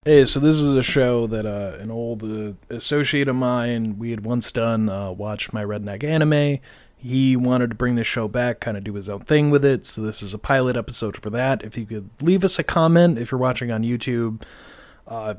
Hey, so this is a show that an old associate of mine, we had once done, watch my redneck anime. He wanted to bring the show back, kind of do his own thing with it, so this is a pilot episode for that. If you could leave us a comment if you're watching on YouTube,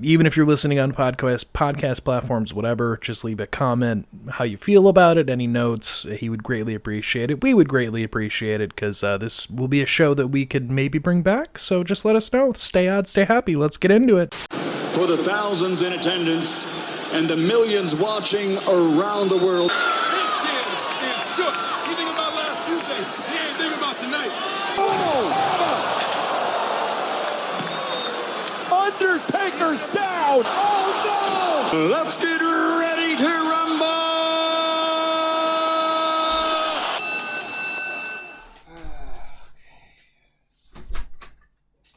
even if you're listening on podcast platforms, whatever, just leave a comment how you feel about it, any notes. He would greatly appreciate it. We would greatly appreciate it because this will be a show that we could maybe bring back. So just let us know. Stay odd, stay happy. Let's get into it. For the thousands in attendance and the millions watching around the world. This kid is shook. He thinking about last Tuesday. He ain't thinking about tonight. Undertaker's down. Oh no! Let's get ready to rumble.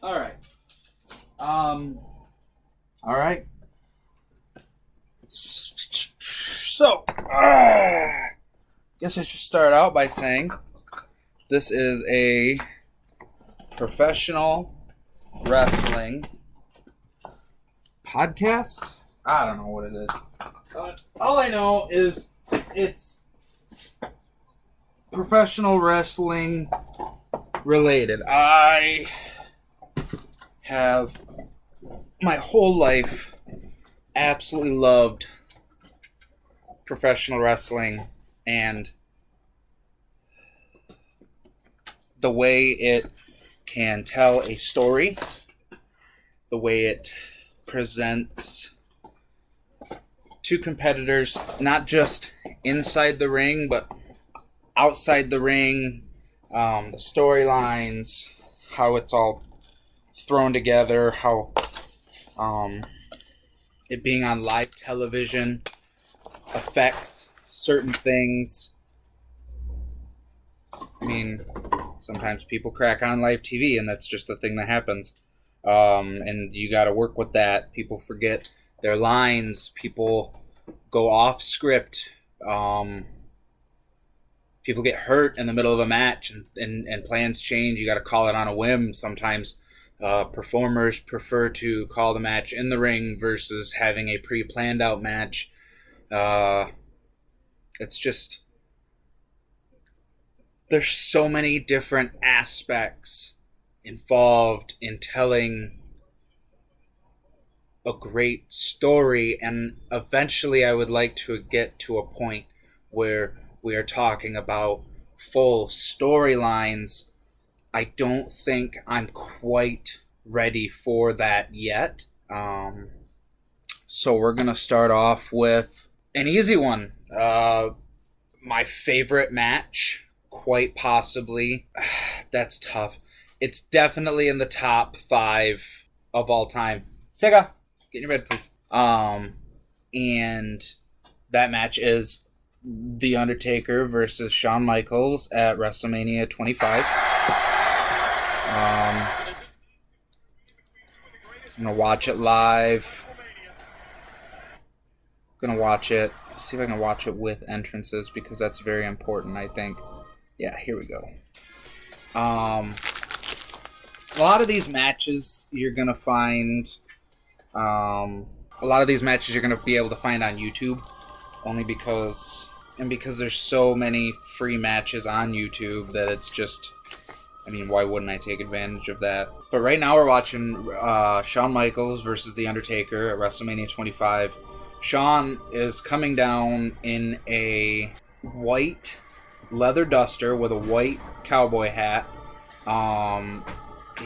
All right. All right. So, guess I should start out by saying this is a professional wrestling podcast. I don't know what it is. All I know is it's professional wrestling related. I have my whole life absolutely loved professional wrestling and the way it can tell a story, the way it presents two competitors, not just inside the ring, but outside the ring, the storylines, how it's all thrown together, how it being on live television affects certain things. I mean, sometimes people crack on live TV, and that's just a thing that happens. And you got to work with that. People forget their lines. People go off script. People get hurt in the middle of a match, and plans change. You got to call it on a whim. Sometimes performers prefer to call the match in the ring versus having a pre-planned out match. It's just, there's so many different aspects involved in telling a great story, and eventually I would like to get to a point where we are talking about full storylines. I don't think I'm quite ready for that yet. So we're going to start off with an easy one. My favorite match, quite possibly. That's tough. It's definitely in the top 5 of all time. Sega, get in your bed, please. And that match is The Undertaker versus Shawn Michaels at WrestleMania 25. I'm going to watch it live. I'm going to watch it. See if I can watch it with entrances because that's very important, I think. Yeah, here we go. A lot of these matches you're going to find... a lot of these matches you're going to be able to find on YouTube. Only because... And because there's so many free matches on YouTube that it's just... I mean, why wouldn't I take advantage of that? But right now we're watching Shawn Michaels versus The Undertaker at WrestleMania 25. Shawn is coming down in a white leather duster with a white cowboy hat.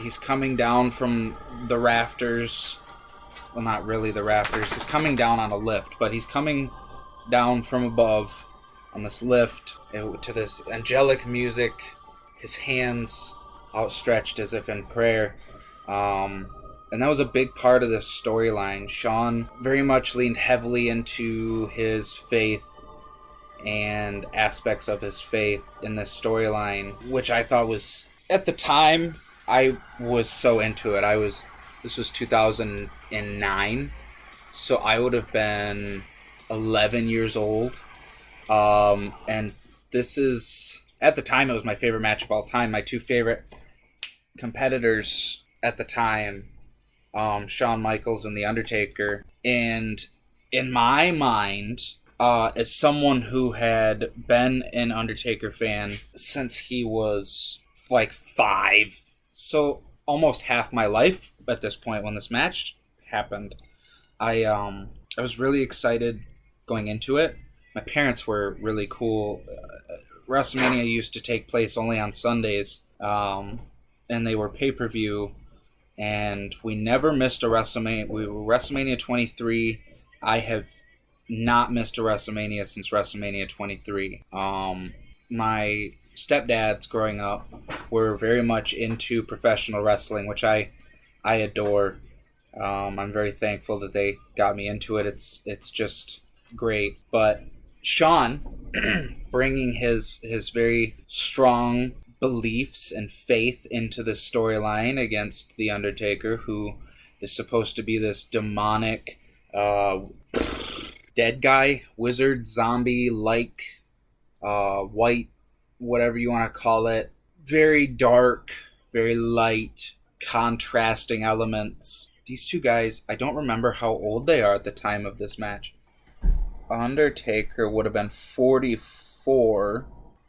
He's coming down from the rafters. Well, not really the rafters. He's coming down on a lift, but he's coming down from above on this lift to this angelic music. His hands outstretched as if in prayer. And that was a big part of this storyline. Shawn very much leaned heavily into his faith and aspects of his faith in this storyline, which I thought was, at the time, I was so into it. This was 2009, so I would have been 11 years old. And this is... At the time, it was my favorite match of all time. My two favorite competitors at the time Shawn Michaels and The Undertaker. And in my mind, as someone who had been an Undertaker fan since he was like 5, so almost half my life at this point when this match happened, I was really excited going into it. My parents were really cool. WrestleMania used to take place only on Sundays, and they were pay-per-view, and we never missed a WrestleMania. We were WrestleMania 23. I have not missed a WrestleMania since WrestleMania 23. My stepdads growing up were very much into professional wrestling, which I adore. I'm very thankful that they got me into it. It's just great. But Shawn, bringing his very strong beliefs and faith into the storyline against The Undertaker, who is supposed to be this demonic dead guy, wizard, zombie, white, whatever you want to call it. Very dark, very light, contrasting elements. These two guys, I don't remember how old they are at the time of this match. Undertaker would have been 44,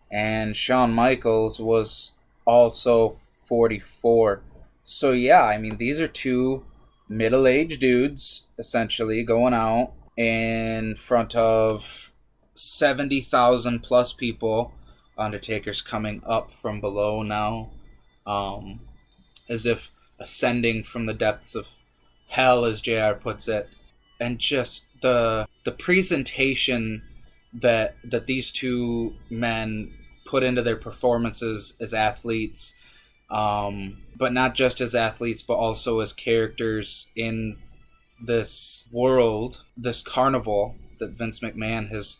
and Shawn Michaels was also 44. So yeah, I mean, these are two middle-aged dudes, essentially, going out in front of 70,000 plus people. Undertaker's coming up from below now, as if ascending from the depths of hell, as JR puts it. And just the presentation that these two men put into their performances as athletes, but not just as athletes, but also as characters in this world, this carnival that Vince McMahon has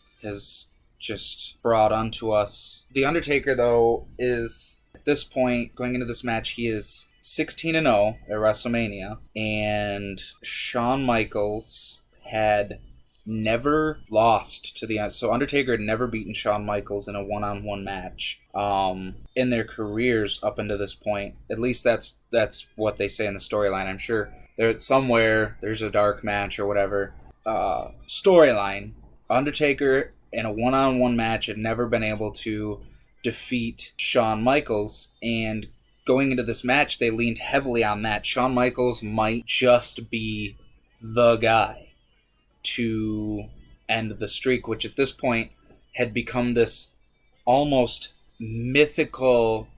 just brought onto us. The Undertaker, though, is, at this point, going into this match, he is 16-0 at WrestleMania, and Shawn Michaels had never lost to the... So Undertaker had never beaten Shawn Michaels in a one-on-one match in their careers up until this point. At least that's what they say in the storyline. I'm sure somewhere there's a dark match or whatever. Storyline. Undertaker in a one-on-one match had never been able to defeat Shawn Michaels, and going into this match, they leaned heavily on that. Shawn Michaels might just be the guy to end the streak, which at this point had become this almost mythological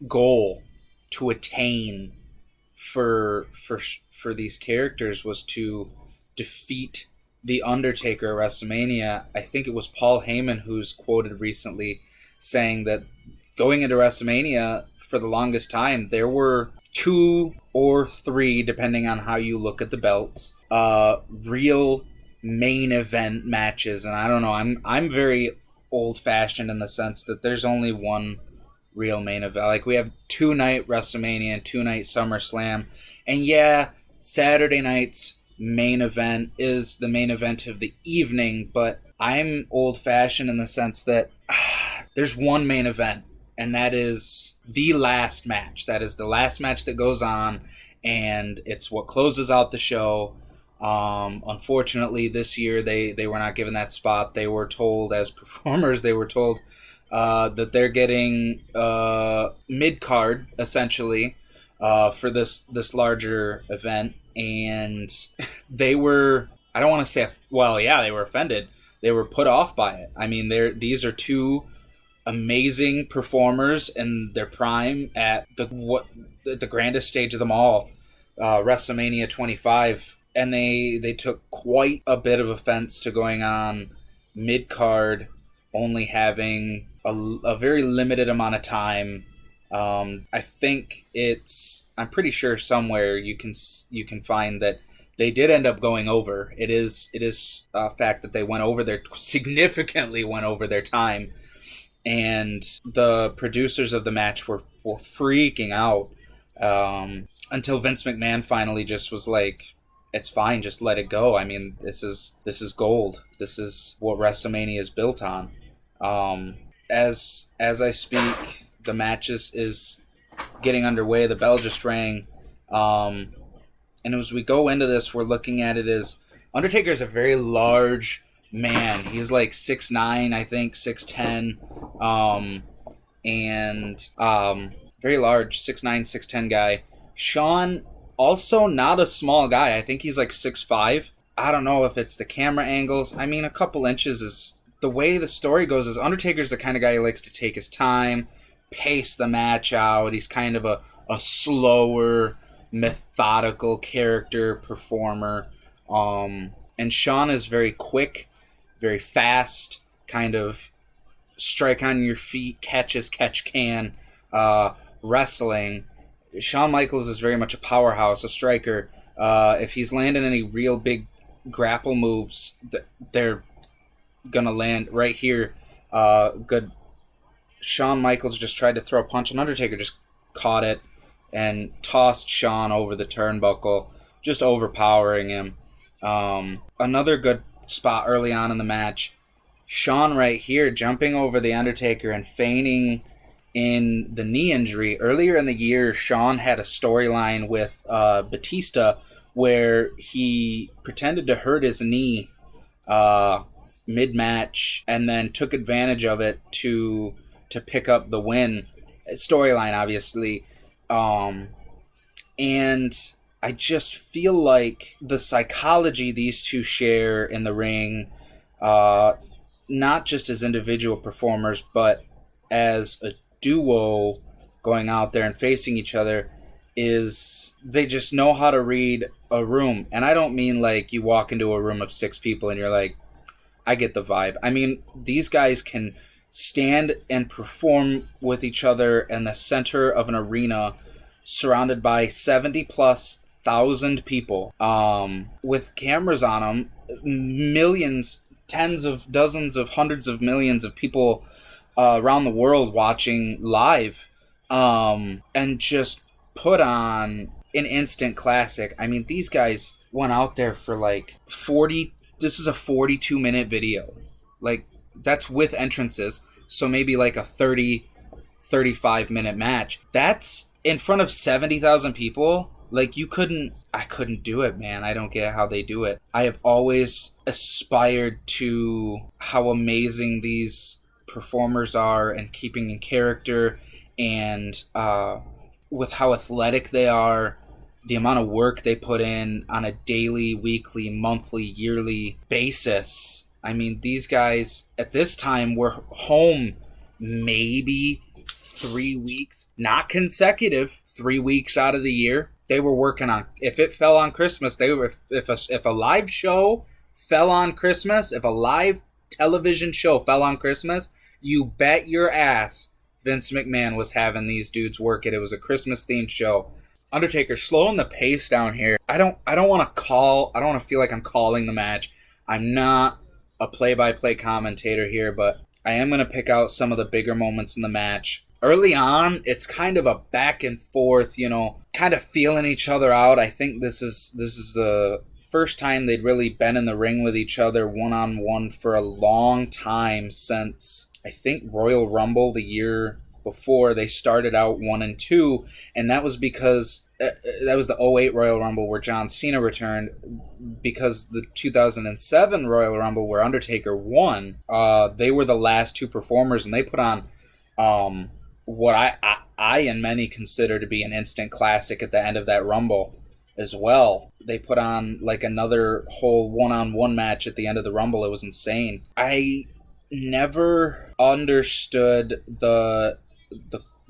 goal to attain for these characters, was to defeat The Undertaker at WrestleMania. I think it was Paul Heyman who's quoted recently saying that going into WrestleMania, for the longest time, there were 2 or 3, depending on how you look at the belts, real main event matches. And I don't know, I'm very old-fashioned in the sense that there's only one real main event. Like, we have 2-night WrestleMania and 2-night SummerSlam. And yeah, Saturday night's main event is the main event of the evening, but I'm old-fashioned in the sense that there's one main event, and that is the last match. That is the last match that goes on, and it's what closes out the show. Unfortunately, this year they were not given that spot. They were told, as performers, that they're getting mid-card, essentially, for this larger event. And they were, I don't want to say, well, yeah, they were offended. They were put off by it. I mean, these are two amazing performers in their prime at the grandest stage of them all, WrestleMania 25, and they took quite a bit of offense to going on mid-card, only having a very limited amount of time. I think I'm pretty sure somewhere you can find that they did end up going over. It is a fact that they significantly went over their time, and the producers of the match were freaking out until Vince McMahon finally just was like, "It's fine, just let it go. I mean, this is gold. This is what WrestleMania is built on." As I speak, the match is getting underway. The bell just rang. And as we go into this, we're looking at it as Undertaker is a very large man. He's like 6'9", I think, 6'10", very large, 6'9", 6'10" guy. Shawn, also not a small guy. I think he's like 6'5". I don't know if it's the camera angles. I mean, a couple inches is... The way the story goes is Undertaker's the kind of guy who likes to take his time, pace the match out. He's kind of a slower, methodical character performer. And Shawn is very quick, very fast, kind of strike on your feet, catch as catch can, wrestling. Shawn Michaels is very much a powerhouse, a striker. If he's landing any real big grapple moves, they're gonna land right here. Good. Shawn Michaels just tried to throw a punch, and Undertaker just caught it and tossed Shawn over the turnbuckle, just overpowering him. Another good spot early on in the match. Shawn right here jumping over the Undertaker and feigning in the knee injury. Earlier in the year, Shawn had a storyline with Batista where he pretended to hurt his knee mid-match and then took advantage of it to pick up the win. Storyline, obviously. And I just feel like the psychology these two share in the ring, not just as individual performers, but as a duo going out there and facing each other, is they just know how to read a room. And I don't mean like you walk into a room of 6 people and you're like, I get the vibe. I mean, these guys can stand and perform with each other in the center of an arena surrounded by 70,000+ people, with cameras on them, millions, tens of dozens of hundreds of millions of people around the world watching live, and just put on an instant classic. I mean, these guys went out there for like 40. This is a 42-minute video. Like, that's with entrances. So maybe like a 35-minute match. That's in front of 70,000 people. Like, I couldn't do it, man. I don't get how they do it. I have always aspired to how amazing these performers are and keeping in character, and with how athletic they are, the amount of work they put in on a daily, weekly, monthly, yearly basis. I mean, these guys at this time were home maybe 3 weeks, not consecutive, 3 weeks out of the year. They were working on, if it fell on Christmas, they were, if a live show fell on Christmas, if a live television show fell on Christmas, you bet your ass Vince McMahon was having these dudes work it. It was a Christmas themed show. Undertaker slowing the pace down here. I don't want to feel like I'm calling the match. I'm not a play-by-play commentator here, but I am going to pick out some of the bigger moments in the match. Early on, it's kind of a back and forth, kind of feeling each other out. I think this is the first time they'd really been in the ring with each other one-on-one for a long time, since I think Royal Rumble the year before. They started out 1-2, and that was because that was the 2008 Royal Rumble where John Cena returned, because the 2007 Royal Rumble where Undertaker won, they were the last 2 performers, and they put on what I and many consider to be an instant classic at the end of that Rumble as well. They put on like another whole one-on-one match at the end of the Rumble. It was insane. I never understood the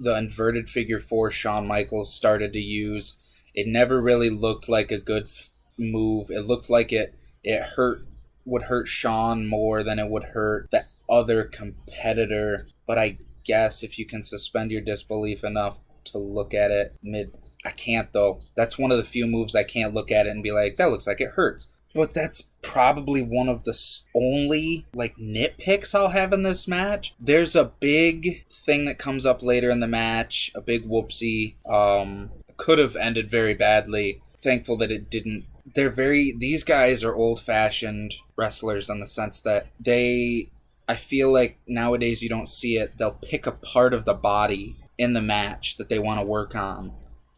inverted figure 4 Shawn Michaels started to use. It never really looked like a good move. It looked like it would hurt Shawn more than it would hurt the other competitor. But I guess if you can suspend your disbelief enough to look at it I can't, though. That's one of the few moves I can't look at it and be like, that looks like it hurts. But that's probably one of the only nitpicks I'll have in this match. There's a big thing that comes up later in the match, a big whoopsie. Could have ended very badly. Thankful that it didn't. These guys are old-fashioned wrestlers in the sense that I feel like nowadays you don't see it. They'll pick a part of the body in the match that they want to work on,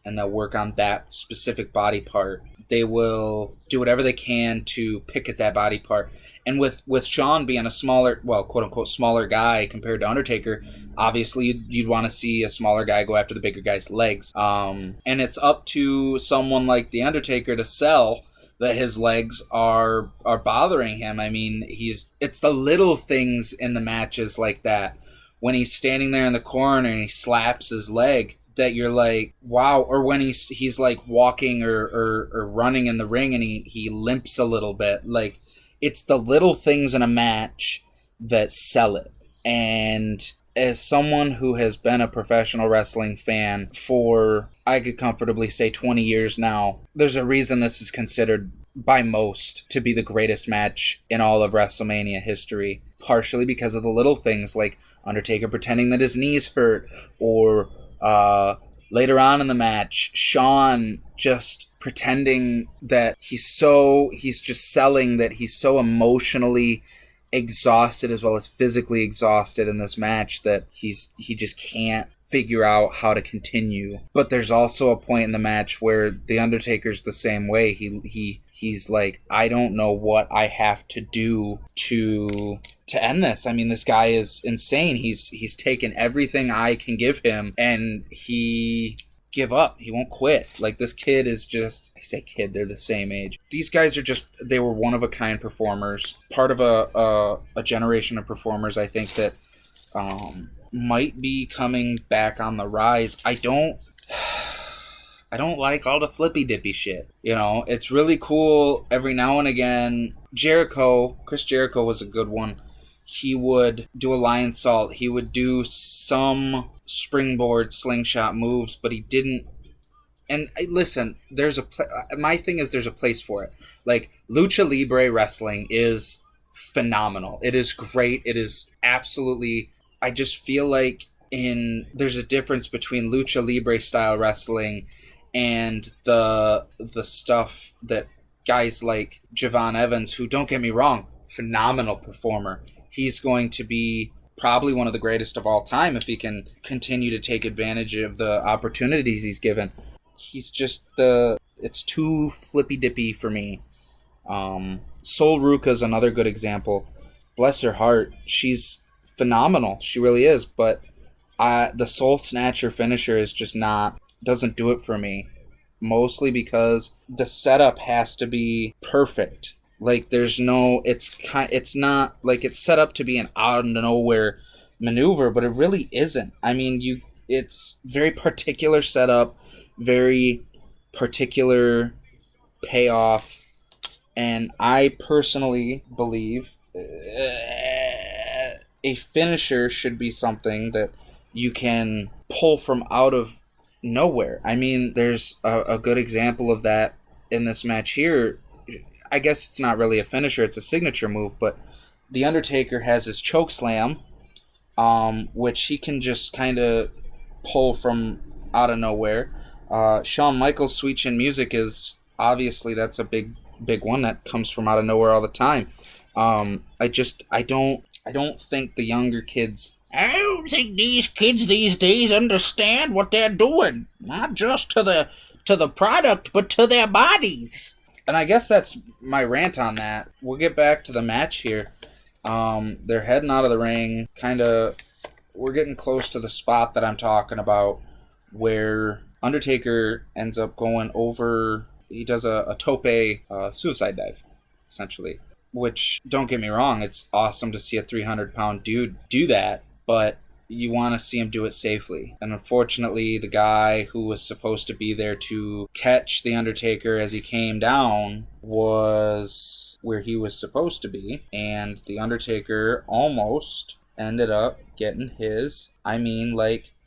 and they'll work on that specific body part. They will do whatever they can to pick at that body part. And with Shawn being a smaller, well, quote-unquote smaller guy compared to Undertaker, obviously you'd want to see a smaller guy go after the bigger guy's legs. And it's up to someone like The Undertaker to sell that his legs are bothering him. I mean, it's the little things in the matches like that. When he's standing there in the corner and he slaps his leg, that you're like, wow. Or when he's like walking or running in the ring and he limps a little bit. Like, it's the little things in a match that sell it. And as someone who has been a professional wrestling fan for, I could comfortably say 20 years now, there's a reason this is considered by most to be the greatest match in all of WrestleMania history. Partially because of the little things like Undertaker pretending that his knees hurt, or later on in the match, Shawn just pretending that he's just selling that he's so emotionally exhausted as well as physically exhausted in this match that he just can't figure out how to continue. But there's also a point in the match where The Undertaker's the same way. He's like, I don't know what I have to do to end this. I mean, this guy is insane. He's taken everything I can give him, and he give up. He won't quit. Like, this kid is just, I say kid, they're the same age. These guys are just, they were one-of-a-kind performers. Part of a generation of performers, I think, that might be coming back on the rise. I don't like all the flippy-dippy shit. You know, it's really cool every now and again. Chris Jericho was a good one. He would do a lion salt. He would do some springboard slingshot moves, but he didn't. And listen, my thing is there's a place for it. Like, Lucha Libre wrestling is phenomenal. It is great. It is absolutely, I just feel like there's a difference between Lucha Libre style wrestling and the stuff that guys like Javon Evans, who, don't get me wrong, phenomenal performer. He's going to be probably one of the greatest of all time if he can continue to take advantage of the opportunities he's given. He's just it's too flippy-dippy for me. Sol Ruka's another good example. Bless her heart. She's phenomenal. She really is. But the Soul Snatcher finisher is just doesn't do it for me. Mostly because the setup has to be perfect. Like, it's not, like, it's set up to be an out of nowhere maneuver, but it really isn't. I mean, it's very particular setup, very particular payoff, and I personally believe a finisher should be something that you can pull from out of nowhere. I mean, there's a good example of that in this match here. I guess it's not really a finisher, it's a signature move, but The Undertaker has his choke slam, which he can just kind of pull from out of nowhere. Shawn Michaels' Sweet Chin Music is, obviously, that's a big one that comes from out of nowhere all the time. I don't think the younger kids, I don't think these kids these days understand what they're doing. Not just to the product, but to their bodies. And I guess that's my rant on that. We'll get back to the match here. They're heading out of the ring. We're getting close to the spot that I'm talking about, where Undertaker ends up going over. He does a tope suicide dive, essentially. Which, don't get me wrong, it's awesome to see a 300-pound dude do that, but you want to see him do it safely. And unfortunately, the guy who was supposed to be there to catch The Undertaker as he came down was where he was supposed to be, and The Undertaker almost ended up getting his,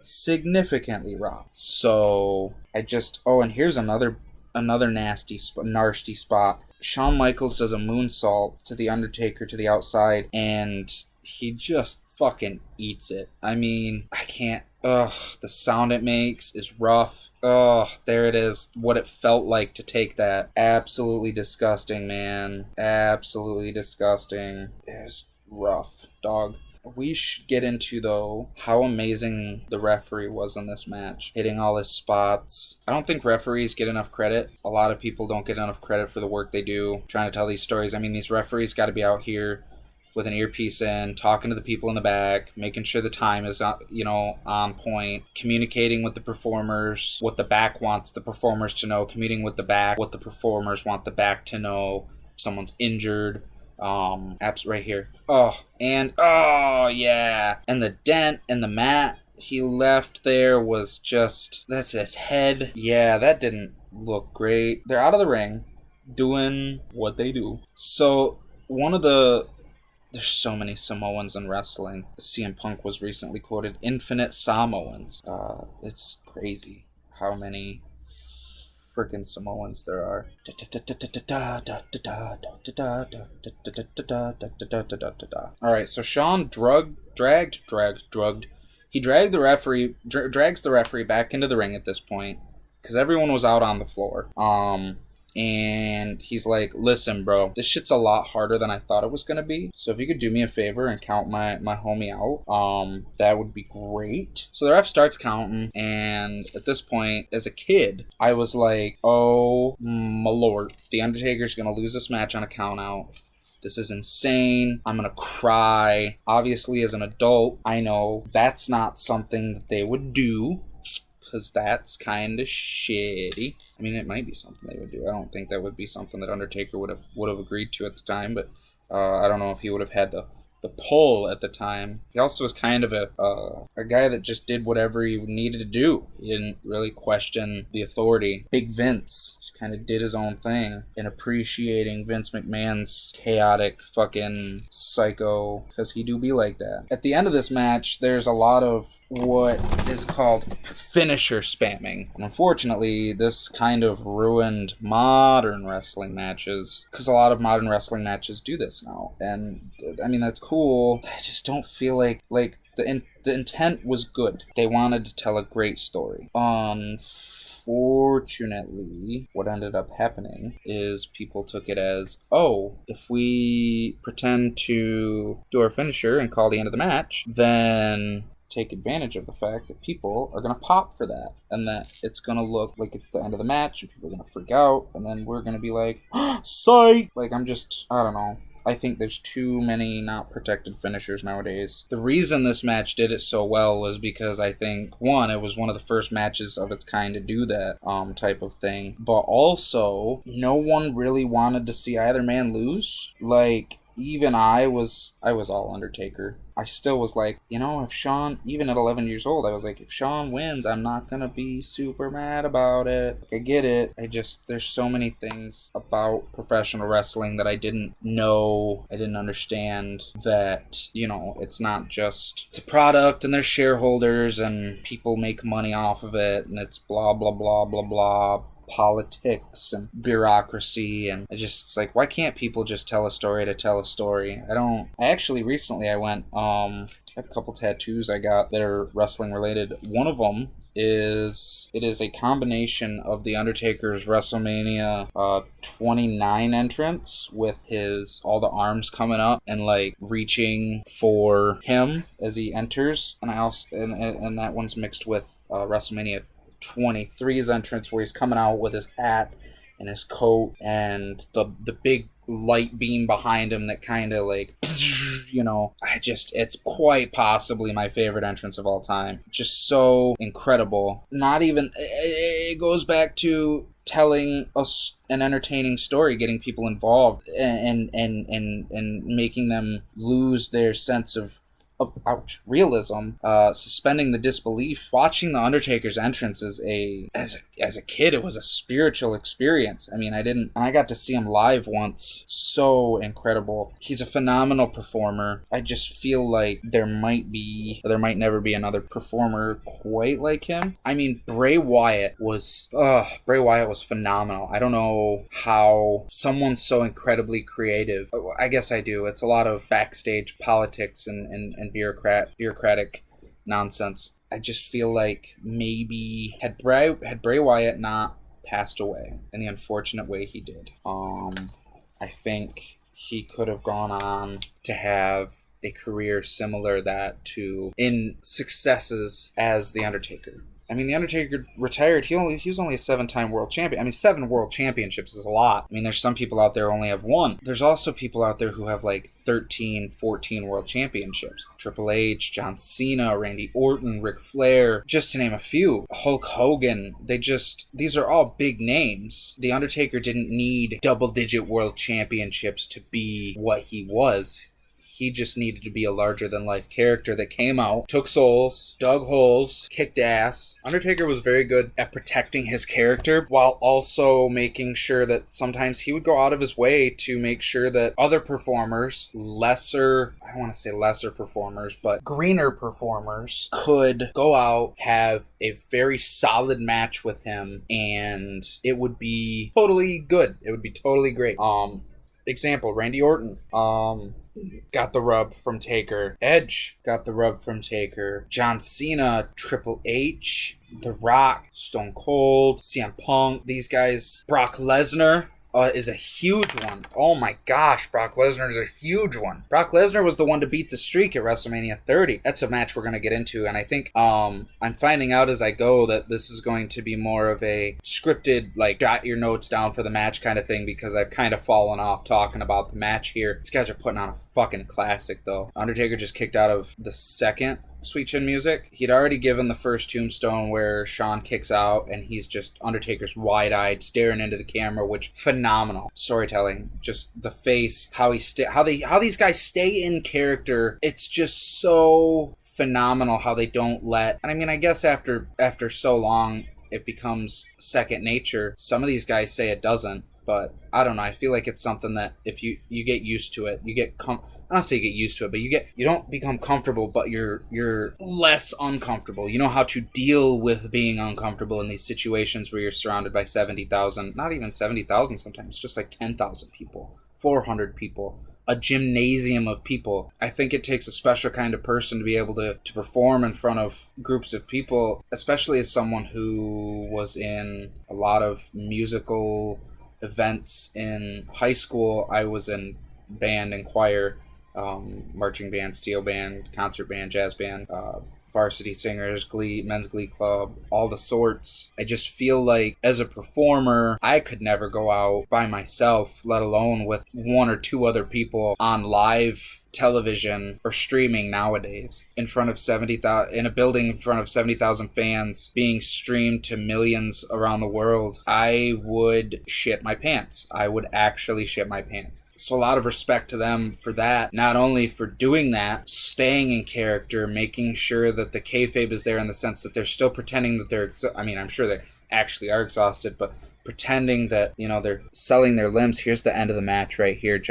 significantly robbed. So, and here's another nasty spot. Shawn Michaels does a moonsault to The Undertaker to the outside, and he just fucking eats it. I mean, I can't. The sound it makes is rough. There it is. What it felt like to take that. Absolutely disgusting, man. Absolutely disgusting. It's rough, dog. We should get into, though, how amazing the referee was in this match. Hitting all his spots. I don't think referees get enough credit. A lot of people don't get enough credit for the work they do trying to tell these stories. I mean, these referees got to be out here with an earpiece in, talking to the people in the back, making sure the time is, on point, communicating with the performers, what the back wants the performers to know, communicating with the back, what the performers want the back to know, if someone's injured. Apps right here. Oh, yeah. And the dent in the mat he left there was just, that's his head. Yeah, that didn't look great. They're out of the ring, doing what they do. So, there's so many Samoans in wrestling. CM Punk was recently quoted, infinite Samoans. It's crazy how many freaking Samoans there are. Alright, so Shawn he drags the referee back into the ring at this point, because everyone was out on the floor. And he's like, listen, bro, this shit's a lot harder than I thought it was going to be. So if you could do me a favor and count my homie out, that would be great. So the ref starts counting. And at this point, as a kid, I was like, oh, my lord, the Undertaker's going to lose this match on a count out. This is insane. I'm going to cry. Obviously, as an adult, I know that's not something that they would do, because that's kind of shitty. I mean, it might be something they would do. I don't think that would be something that Undertaker would have agreed to at the time, but I don't know if he would have had the pull at the time. He also was kind of a guy that just did whatever he needed to do. He didn't really question the authority. Big Vince just kind of did his own thing, and appreciating Vince McMahon's chaotic fucking psycho, because he do be like that. At the end of this match, there's a lot of what is called finisher spamming. And unfortunately, this kind of ruined modern wrestling matches, because a lot of modern wrestling matches do this now. And I mean, that's cool. I just don't feel like the intent was good. They wanted to tell a great story. Unfortunately, what ended up happening is people took it as, oh, if we pretend to do our finisher and call the end of the match, then take advantage of the fact that people are going to pop for that, and that it's going to look like it's the end of the match, and people are going to freak out, and then we're going to be like, psych! I don't know. I think there's too many not protected finishers nowadays. The reason this match did it so well was because I think, one, it was one of the first matches of its kind to do that type of thing. But also, no one really wanted to see either man lose. Even I was all Undertaker. I still was like, if Shawn, even at 11 years old, I was like, if Shawn wins, I'm not gonna be super mad about it. I get it. There's so many things about professional wrestling that I didn't know, I didn't understand, that, it's not just, it's a product and there's shareholders and people make money off of it, and it's blah, blah, blah, blah, blah, politics and bureaucracy, and it's like, why can't people just tell a story to tell a story? Recently I went, I have a couple tattoos I got that are wrestling related. One of them is a combination of the Undertaker's WrestleMania 29 entrance with all the arms coming up and reaching for him as he enters, and I also and that one's mixed with WrestleMania 23's entrance, where he's coming out with his hat and his coat and the big light beam behind him that kind of it's quite possibly my favorite entrance of all time. Just so incredible. It goes back to telling us an entertaining story, getting people involved, and making them lose their sense of realism, suspending the disbelief. Watching the Undertaker's entrance as a kid, it was a spiritual experience. I mean, I got to see him live once. So incredible. He's a phenomenal performer. I just feel like there might never be another performer quite like him. I mean, Bray Wyatt was phenomenal. I don't know how someone so incredibly creative. I guess I do. It's a lot of backstage politics and bureaucratic nonsense. I just feel like maybe had Bray Wyatt not passed away in the unfortunate way he did, I think he could have gone on to have a career similar that to in successes as The Undertaker. I mean, The Undertaker retired. He was only a 7-time world champion. I mean, 7 world championships is a lot. I mean, there's some people out there who only have 1. There's also people out there who have like 13, 14 world championships. Triple H, John Cena, Randy Orton, Ric Flair, just to name a few. Hulk Hogan. These are all big names. The Undertaker didn't need double-digit world championships to be what he was. He just needed to be a larger-than-life character that came out, took souls, dug holes, kicked ass. Undertaker was very good at protecting his character while also making sure that sometimes he would go out of his way to make sure that other performers, I don't want to say lesser performers, but greener performers could go out, have a very solid match with him, and it would be totally good. It would be totally great. Example, Randy Orton got the rub from Taker. Edge got the rub from Taker. John Cena, Triple H, The Rock, Stone Cold, CM Punk, these guys. Brock Lesnar is a huge one. Oh my gosh, Brock Lesnar is a huge one. Brock Lesnar was the one to beat the streak at WrestleMania 30. That's a match we're going to get into, and I think I'm finding out as I go that this is going to be more of a scripted, like, jot your notes down for the match kind of thing, because I've kind of fallen off talking about the match here. These guys are putting on a fucking classic, though. Undertaker just kicked out of the second Sweet Chin Music. He'd already given the first Tombstone where Shawn kicks out and he's just Undertaker's wide-eyed staring into the camera, which phenomenal storytelling. Just the face, how these guys stay in character. It's just so phenomenal how they don't let. And I mean, I guess after so long it becomes second nature. Some of these guys say it doesn't. But I don't know. I feel like it's something that if you get used to it, I don't say you get used to it, but you don't become comfortable, but you're less uncomfortable. You know how to deal with being uncomfortable in these situations where you're surrounded by 70,000, not even 70,000 sometimes, just like 10,000 people, 400 people, a gymnasium of people. I think it takes a special kind of person to be able to perform in front of groups of people, especially as someone who was in a lot of musical events in high school. I was in band and choir, marching band, steel band, concert band, jazz band, varsity singers, men's glee club, all the sorts. I just feel like as a performer, I could never go out by myself, let alone with 1 or 2 other people on live television or streaming nowadays in front of 70,000 in a building in front of 70,000 fans being streamed to millions around the world. I would shit my pants. I would actually shit my pants. So a lot of respect to them for that. Not only for doing that, staying in character, making sure that the kayfabe is there in the sense that they're still pretending that they're. I mean, I'm sure they actually are exhausted, but pretending that, you know, they're selling their limbs. Here's the end of the match right here.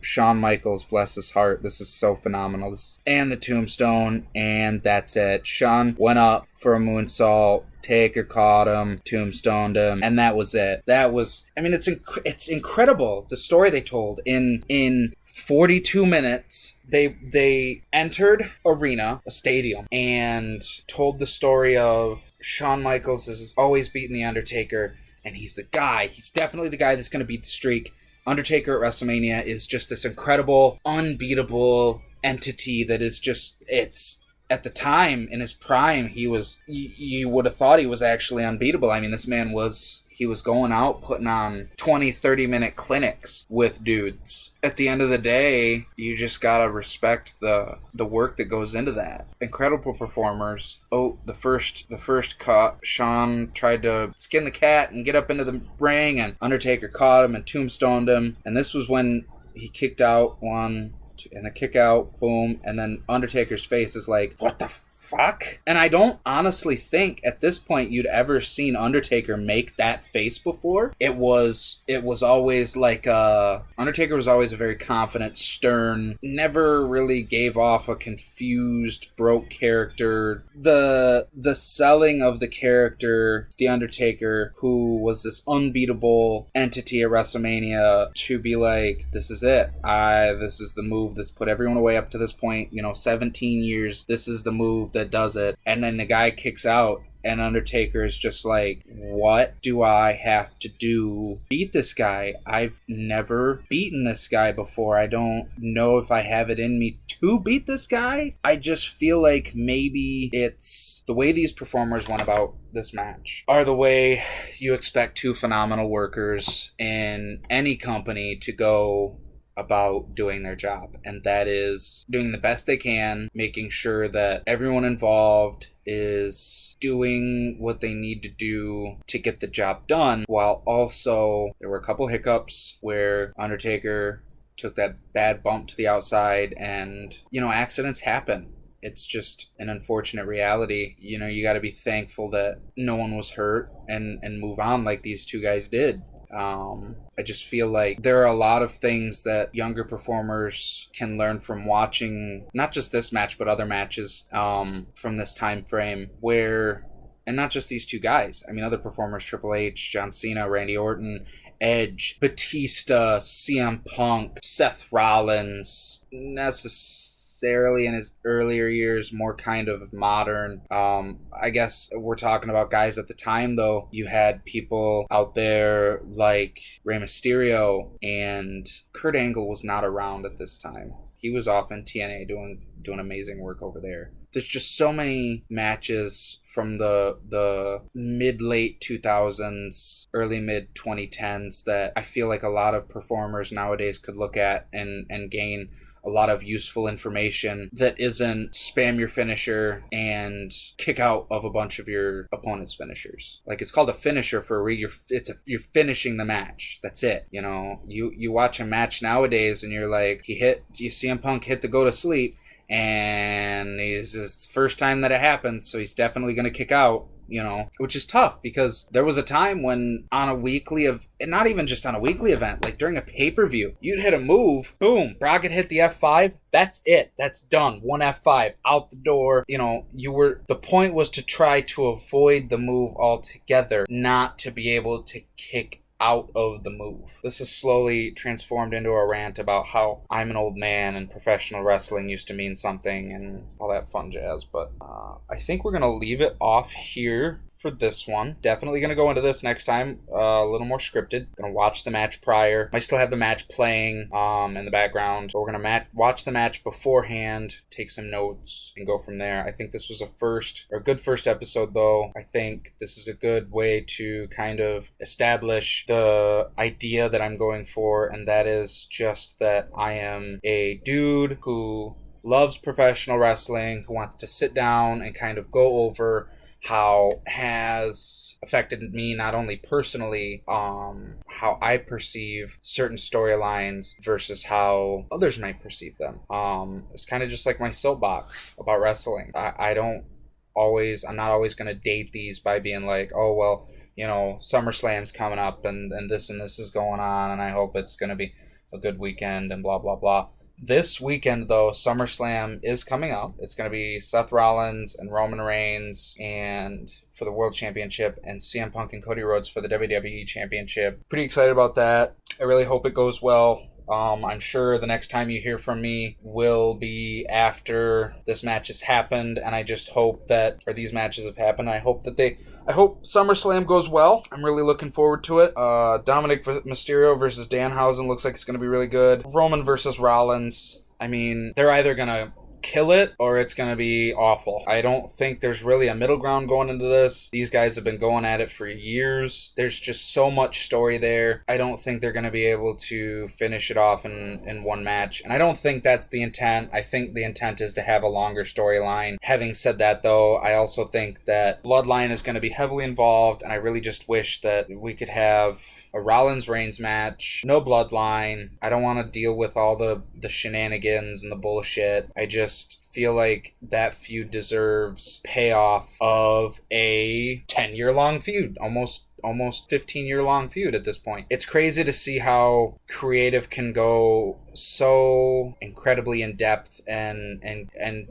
Shawn Michaels, bless his heart. This is so phenomenal. And the Tombstone, and that's it. Shawn went up for a moonsault. Taker caught him, tombstoned him, and that was it. That was, I mean, it's incredible, the story they told. In 42 minutes, they entered a stadium, and told the story of Shawn Michaels has always beaten The Undertaker, and he's the guy. He's definitely the guy that's going to beat the streak. Undertaker at WrestleMania is just this incredible, unbeatable entity that is just, it's... At the time, in his prime, he was, you would have thought he was actually unbeatable. I mean, this man was going out putting on 20, 30-minute clinics with dudes. At the end of the day, you just gotta respect the work that goes into that. Incredible performers. Oh, the first cut, Shawn tried to skin the cat and get up into the ring, and Undertaker caught him and tombstoned him. And this was when he kicked out one, and a kick out, boom, and then Undertaker's face is like, what the fuck? And I don't honestly think at this point you'd ever seen Undertaker make that face before. It was always like Undertaker was always a very confident, stern, never really gave off a confused, broke character. The selling of the character, The Undertaker, who was this unbeatable entity at WrestleMania, to be like, this is it. This is the move that's put everyone away up to this point, 17 years. This is the move that does it. And then the guy kicks out, and Undertaker is just like, what do I have to do to beat this guy? I've never beaten this guy before. I don't know if I have it in me to beat this guy. I just feel like maybe it's the way these performers went about this match are the way you expect two phenomenal workers in any company to go about doing their job, and that is doing the best they can, making sure that everyone involved is doing what they need to do to get the job done, while also there were a couple hiccups where Undertaker took that bad bump to the outside, and accidents happen. It's just an unfortunate reality. You got to be thankful that no one was hurt and move on like these two guys did. I just feel like there are a lot of things that younger performers can learn from watching not just this match but other matches from this time frame, where, and not just these two guys, I mean other performers, Triple H, John Cena, Randy Orton, Edge, Batista, CM Punk, Seth Rollins, necessarily in his earlier years more kind of modern. I guess we're talking about guys at the time, though. You had people out there like Rey Mysterio, and Kurt Angle was not around at this time. He was off in TNA doing amazing work over there. There's just so many matches from the mid-late 2000s, early mid-2010s that I feel like a lot of performers nowadays could look at and gain a lot of useful information that isn't spam your finisher and kick out of a bunch of your opponent's finishers. Like, it's called a finisher for a reason. You're finishing the match. That's it. You watch a match nowadays and you're like, you see CM Punk hit the go to sleep, and it's the first time that it happens, so he's definitely going to kick out. Which is tough, because there was a time when on a weekly not even just on a weekly event, like during a pay-per-view, you'd hit a move, boom, Brock had hit the F5, that's it, that's done, one F5, out the door. The point was to try to avoid the move altogether, not to be able to kick out of the move. This has slowly transformed into a rant about how I'm an old man and professional wrestling used to mean something and all that fun jazz, but I think we're going to leave it off here for this one. Definitely going to go into this next time a little more scripted. Going to watch the match prior. Might still have the match playing in the background, but we're going to watch the match beforehand, take some notes, and go from there. I think this was a good first episode, though. I think this is a good way to kind of establish the idea that I'm going for, and that is just that I am a dude who loves professional wrestling, who wants to sit down and kind of go over how has affected me, not only personally, how I perceive certain storylines versus how others might perceive them. It's kind of just like my soapbox about wrestling. I'm not always going to date these by being like, oh, well, SummerSlam's coming up and this is going on, and I hope it's going to be a good weekend and blah, blah, blah. This weekend, though, SummerSlam is coming up. It's going to be Seth Rollins and Roman Reigns and for the World Championship, and CM Punk and Cody Roads for the WWE Championship. Pretty excited about that. I really hope it goes well. I'm sure the next time you hear from me will be after this match has happened, and I just hope that, these matches have happened, I hope SummerSlam goes well. I'm really looking forward to it. Dominic Mysterio versus Danhausen looks like it's going to be really good. Roman versus Rollins, I mean, they're either going to kill it or it's going to be awful. I don't think there's really a middle ground going into this. These guys have been going at it for years. There's just so much story there. I don't think they're going to be able to finish it off in one match, and I don't think that's the intent. I think the intent is to have a longer storyline. Having said that, though, I also think that Bloodline is going to be heavily involved, and I really just wish that we could have a Rollins-Reigns match, no Bloodline. I don't want to deal with all the shenanigans and the bullshit. I just feel like that feud deserves payoff of a 10-year-long feud, almost 15-year-long feud at this point. It's crazy to see how creative can go so incredibly in depth and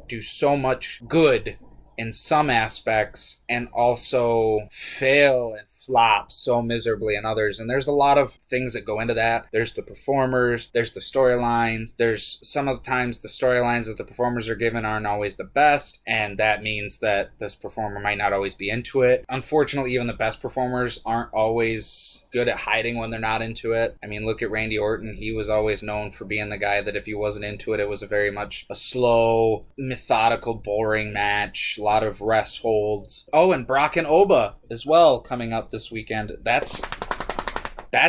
do so much good in some aspects and also fail and flop so miserably in others. And there's a lot of things that go into that. There's the performers, there's the storylines, there's some of the times the storylines that the performers are given aren't always the best, and that means that this performer might not always be into it. Unfortunately, even the best performers aren't always good at hiding when they're not into it. I mean, look at Randy Orton. He was always known for being the guy that if he wasn't into it, it was a very much a slow, methodical, boring match. A lot of rest holds. Oh, and Brock and Oba as well coming up this weekend. That's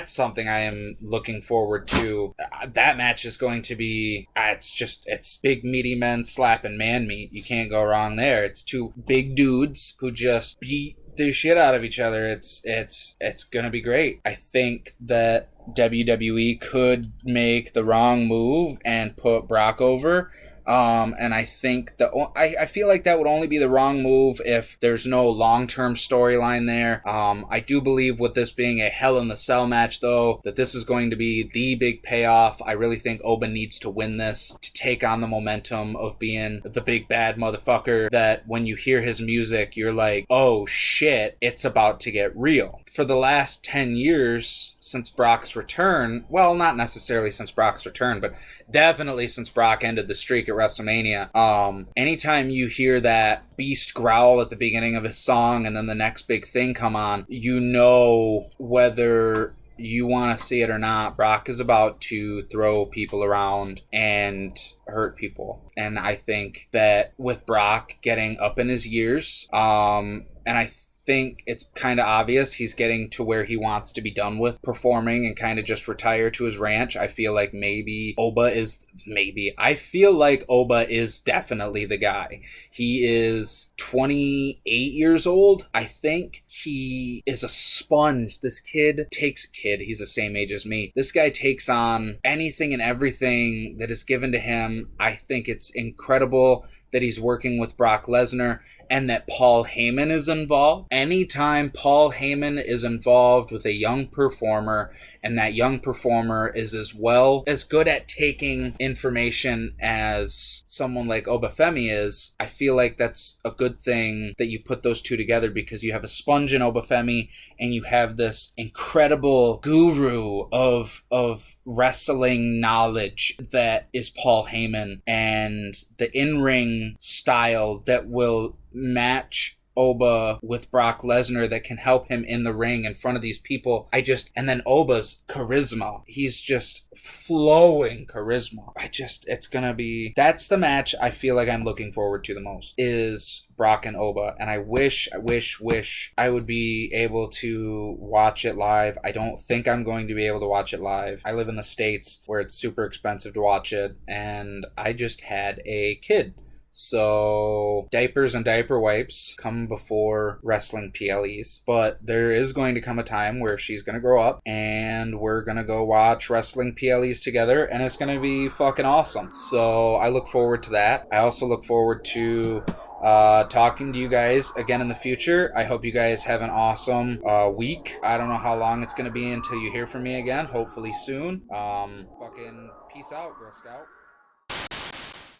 something I am looking forward to. That match is going to be, it's big meaty men slapping man meat. You can't go wrong there. It's two big dudes who just beat the shit out of each other. It's gonna be great. I think that WWE could make the wrong move and put Brock over. And I think I feel like that would only be the wrong move if there's no long-term storyline there. I do believe with this being a Hell in the Cell match, though, that this is going to be the big payoff. I really think Oba needs to win this to take on the momentum of being the big bad motherfucker that when you hear his music, you're like, oh shit, it's about to get real. For the last 10 years since Brock's return, well, not necessarily since Brock's return, but definitely since Brock ended the streak at WrestleMania, anytime you hear that beast growl at the beginning of his song and then the next big thing come on, you know, whether you want to see it or not, Brock is about to throw people around and hurt people. And I think that with Brock getting up in his years, and I think it's kind of obvious he's getting to where he wants to be done with performing and kind of just retire to his ranch. I feel like I feel like Oba is definitely the guy. He is 28 years old. I think he is a sponge. He's the same age as me. This guy takes on anything and everything that is given to him. I think it's incredible that he's working with Brock Lesnar and that Paul Heyman is involved. Anytime Paul Heyman is involved with a young performer and that young performer is as good at taking information as someone like Obafemi is, I feel like that's a good thing that you put those two together, because you have a sponge in Obafemi and you have this incredible guru of wrestling knowledge that is Paul Heyman, and the in-ring style that will match Oba with Brock Lesnar that can help him in the ring in front of these people. And then Oba's charisma. He's just flowing charisma. That's the match I feel like I'm looking forward to the most, is Brock and Oba. And I wish I would be able to watch it live. I don't think I'm going to be able to watch it live. I live in the States where it's super expensive to watch it, and I just had a kid. So diapers and diaper wipes come before wrestling PLEs, but there is going to come a time where she's going to grow up and we're going to go watch wrestling PLEs together, and it's going to be fucking awesome. So I look forward to that. I also look forward to talking to you guys again in the future. I hope you guys have an awesome week. I don't know how long it's going to be until you hear from me again. Hopefully soon. Fucking peace out, Girl Scout.